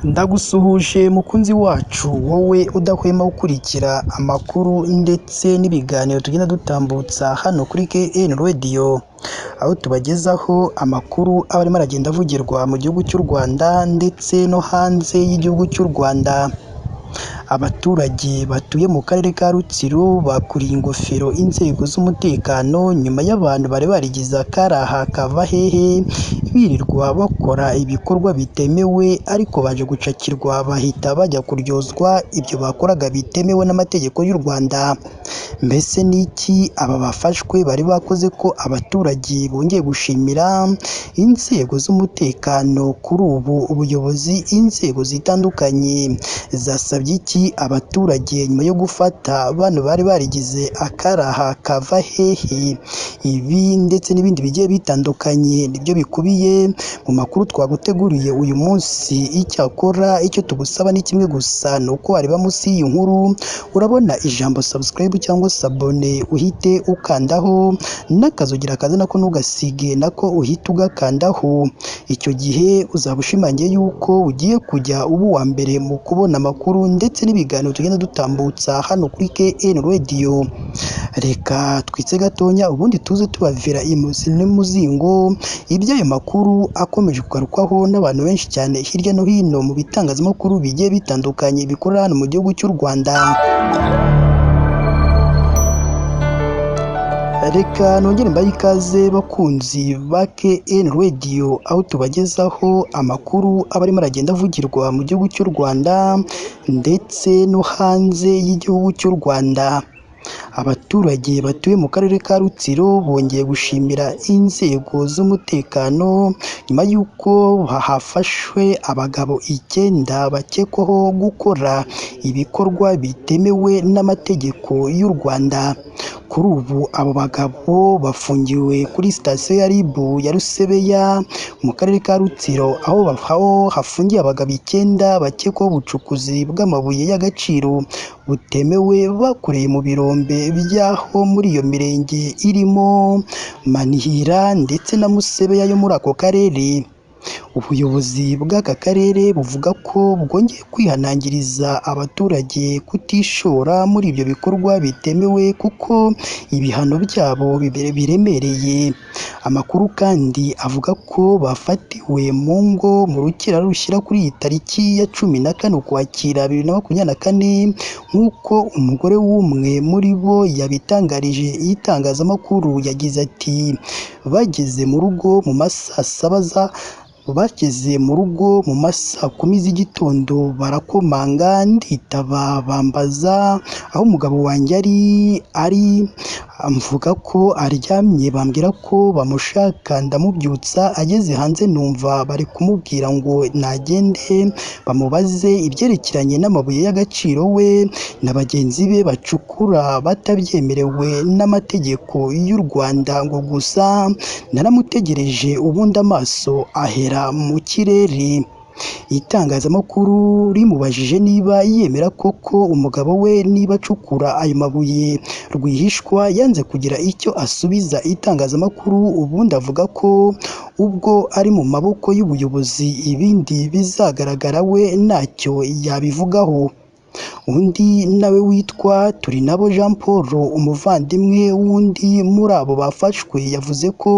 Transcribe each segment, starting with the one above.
Ndagusuhuje mukunzi wacu, wowe udahwema gukurikira amakuru ndetse n'ibiganiro tugenda dutambutsa hano kuri KN Radio, aho tubagezaho amakuru aba arimo aragenda avugirwa mu gihugu cy'u Rwanda ndetse no hanze y'igihugu cy'u Rwanda. Abaturage batuye mu karere ka Rutsiro bakuriye ingofero inzego z'umutekano nyuma y'abantu bari barigize akaraha kava hehe, birirwa bakora ibikorwa bitemewe ariko baje gucakirwa bahita bajya kuryozwa ibyo bakoraga bitemewe n'amategeko y'u Rwanda. Mbese ni iki aba bafashwe bari bakoze ko abaturage bongeye gushimira inzego z'umutekano? Kuri ubu ubuyobozi, inzego zitandukanye zasabye iki abaturage nyuma yo gufata bano bari barigize akaraha kava hehe? Ibi ndetse n'ibindi bigiye bitandukanye nibyo bikubiye mu makuru twaguteguriye uyu munsi. Icyakora icyo tugusaba ni kimwe gusa, ni uko wareba munsi y'iyi nkuru urabona ijambo subscribe cyangwa se abone, uhite ukandaho n'akazugira kaza nako ntugasige, nako uhite ugakandaho. Icyo gihe uzaba ushimangiye yuko ugiye kujya uba uwa mbere mu kubona amakuru ndetse n'ibiganiro tugenda dutambutsa hano kuri KN Radio. Reka twitse gatonya ubundi tuze tubavira imuzi n'umuzingo iby'ayo makuru akomeje kugarukwaho n'abantu benshi cyane hirya no hino mu bitangazamakuru bigiye bitandukanye bikorera hano mu gihugu cy'u Rwanda. Reka nongere mbahe ikaze bakunzi ba KN Radio, aho tubagezaho amakuru aba arimo aragenda avugirwa mu gihugu cy'u Rwanda ndetse no hanze y'igihugu cy'u Rwanda. Abaturage batuye mu karere ka Rutsiro bongeye gushimira inzego z'umutekano nyuma y'uko hafashwe abagabo 9 bakekwaho gukora ibikorwa bitemewe n'amategeko y'u Rwanda. Kuri ubu abo bagabo bafungiwe kuri sitasiyo ya RIB ya Rusebeya mu karere ka Rutsiro, aho hafungiye abagabo 9 bakekwaho ubucukuzi bw'amabuye y'agaciro butemewe bakoreye mu birombe by'aho muri iyo mirenge irimo Manihira ndetse na Musebeya yo muri ako karere. Ubuyobozi bw'aka karere buvuga ko bwongeye kwihanangiriza abaturage kutishora muri ibyo bikorwa bitemewe kuko ibihano byabo biremereye. Amakuru kandi avuga ko bafatiwe mu ngo mu rukera rushyira kuri iyi tariki ya 14 Ukwakira 2024, nk'uko umugore w'umwe muri bo yabitangarije itangazamakuru. Yagize ati bageze mu rugo mu masaa 10 z'igitondo barakomanga, nditaba bambaza aho umugabo wanjye ari, amvuga ko aryamye, bambwira ko bamushaka, ndamubyutsa, ageze hanze numva bari kumubwira ngo nagende bamubaze ibyerekeranye n'amabuye y'agaciro we na bagenzi be bacukura batabyemerewe n'amategeko y'u Rwanda, ngo gusa naramutegereje ubundi amaso ahera mu kirere. Itangazamakuru rimubajije niba yemera koko umugabo we niba acukura ayo mabuye rwihishwa, yanze kugira icyo asubiza itangazamakuru. Ubundi avuga ko ubwo ari mu maboko y'ubuyobozi ibindi bizagaragara we ntacyo yabivugaho. Undi nawe witwa Turinabo Jean Paul, umuvandimwe w'undi muri abo bafashwe, yavuze ko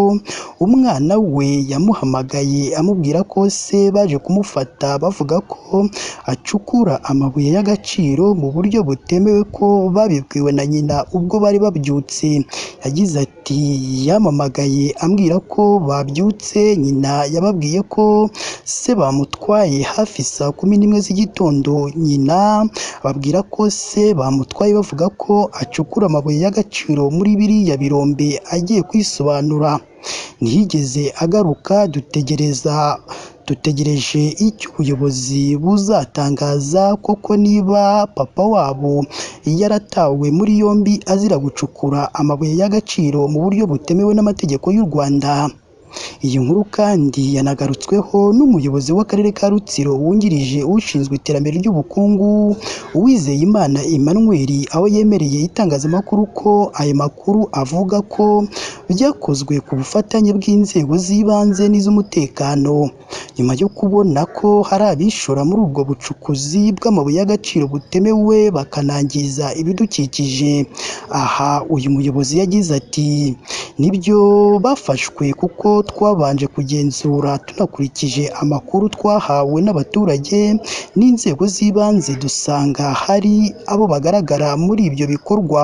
umwana we yamuhamagaye amubwira ko se baje kumufata bavuga ko acukura amabuye y'agaciro mu buryo butemewe, ko babibwiwe na nyina ubwo bari babyutse. Yagize ati yamamagaye ambwira ko babyutse, nyina yababwiye ko se bamutwaye hafi saa 11 z'igitondo, nyina babwira ko se bamutwaye bavuga ko acukura amabuye y'agaciro muri biriya birombe agiye kwisobanura. Ntiyigeze agaruka. Dutegereje icyo ubuyobozi buzatangaza koko niba papa wabo yaratawe muri yombi azira gucukura amabuye y'agaciro mu buryo butemewe n'amategeko y'u Rwanda. Iyi nkuru kandi yanagarutsweho n'umuyobozi w'akarere ka Rutsiro wungirije ushinzwe iterambere ry'ubukungu Uwizeyimana Emmanuel, aho yemereye itangazamakuru ko ayo makuru avuga ko byakozwe ku bufatanye bw'inzego z'ibanze n'iz'umutekano nyuma yo kubona ko hari abishora muri ubwo bucukuzi bw'amabuye y'agaciro butemewe bakanangiza ibidukikije. Aha uyu muyobozi yagize ati nibyo bafashwe kuko twabanje kugenzura tunakurikije amakuru twahawe n'abaturage n'inzego z'ibanze, dusanga hari abo bagaragara muri ibyo bikorwa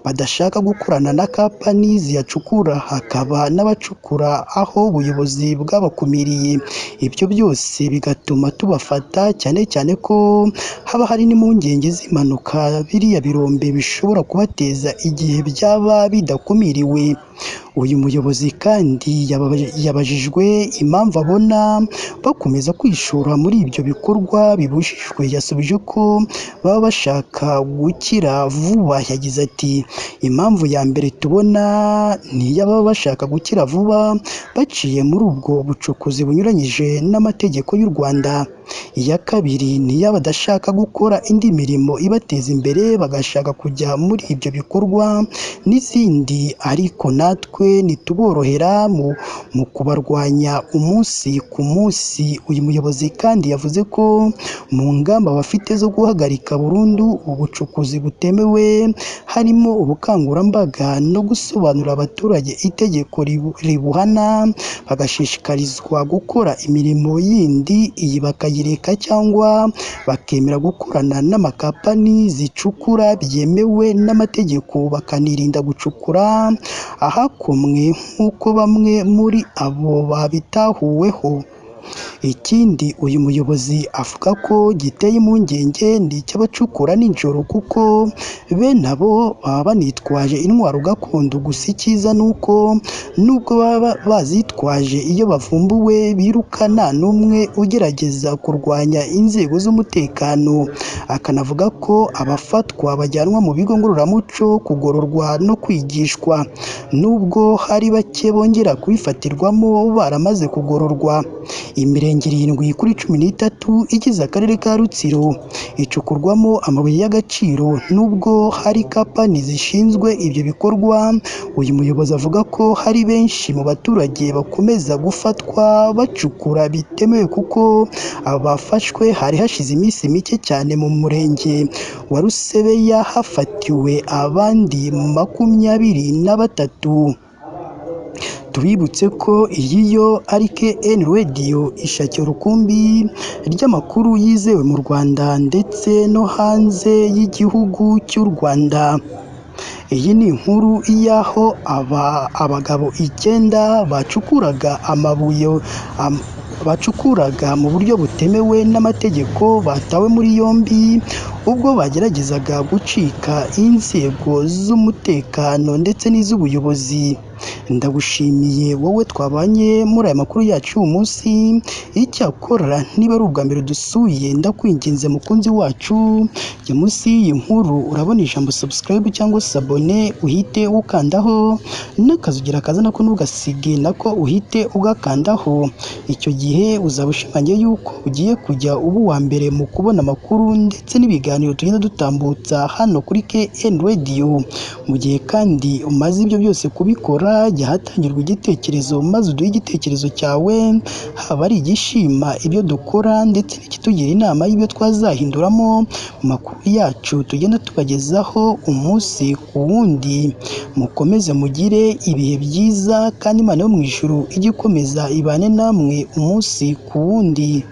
badashaka gukorana na kampani ziyacukura, hakaba n'abacukura aho ubuyobozi bwabakumiriye. Ibyo byose bigatuma tubafata, cyane cyane ko haba hari n'impungenge z'impanuka biriya birombe bishobora kubateza igihe byaba bidakumiriwe. Uyu muyobozi kandi yabajijwe impamvu abona bakomeza kwishora muri ibyo bikorwa bibujijwe. Yasubije ko baba bashaka gukira vuba. Yagize ati impamvu ya mbere tubona ni iy'ababa bashaka gukira vuba baciye muri ubwo bucukuzi bunyuranyije n'amategeko y'u Rwanda. Iya kabiri ni iy'abadashaka gukora indi mirimo ibateza imbere bagashaka kujya muri ibyo bikorwa n'izindi, ariko natwe ntituborohera mu kubarwanya umunsi ku munsi. Uyu muyobozi kandi yavuze ko mu ngamba bafite zo guhagarika burundu ubucukuzi butemewe harimo ubukangurambaga no gusobanurira abaturage itegeko ribuhana, bagashishikarizwa gukora imirimo yindi iyi bakayireka cyangwa bakemera gukorana n'amakampani zicukura byemewe n'amategeko, bakanirinda gucukura ahakomwe nk'uko bamwe muri abo babitahuweho. Ikindi uyu muyobozi avuga ko giteye impungenge ni icy'abacukura nijoro kuko bene abo baba banitwaje intwaro gakondo. Gusa icyiza ni uko nubwo baba bazitwaje, iyo bavumbuwe biruka nta n'umwe ugerageza kurwanya inzego z'umutekano. Akanavuga ko abafatwa bajyanwa mu bigo ngororamuco kugororwa no kwigishwa, nubwo hari bake bongera kubifatirwamo baramaze kugororwa. Imirenge 7 kuri 13 igize akarere ka Rutsiro icukurwamo amabuye y'agaciro, nubwo hari kampani zishinzwe ibyo bikorwa. Uyu muyobozi avuga ko hari benshi mu baturage bakomeza gufatwa bacukura bitemewe kuko abafashwe hari hashize iminsi mike cyane mu murenge wa Rusebeya hafatiwe abandi 23. Tubibutse ko iyi yo ari KN Radio, ishakira urukumbi ry'amakuru yizewe mu Rwanda ndetse no hanze y'igihugu cy'u Rwanda. Iyi ni inkuru y'aho abagabo 9 bacukuraga amabuye bacukuraga mu buryo butemewe n'amategeko batawe muri yombi ubwo bageragezaga gucika inzego z'umutekano ndetse n'iz'ubuyobozi. Ndagushimiye wowe twabanye muri aya makuru yacu uyu munsi. Icyakora niba ari ubwa mbere dusuye, ndakwinginze mukunzi wacu, jya munsi y'iyi nkuru urabona ijambo subscribe cyangwa se abone, uhite ukandaho n'akazugira kaza nako ntugasige nako uhite ugakandaho. Icyo gihe uzaba ushimangiye yuko ugiye kujya uba uwa mbere mu kubona amakuru ndetse n'ibiganiro tugenda dutambutsa hano kuri KN Radio. Mu gihe kandi umaze ibyo byose kubikora, jya hatangirwa igitekerezo maze uduhe igitekerezo cyawe, haba ari igishima ibyo dukora ndetse n'ikitugira inama y'ibyo twazahinduramo mu makuru yacu tugenda tubagezaho umunsi ku wundi. Mukomeze mugire ibihe byiza kandi Imana yo mu ijuru ijye ikomeza ibane namwe umunsi ku wundi.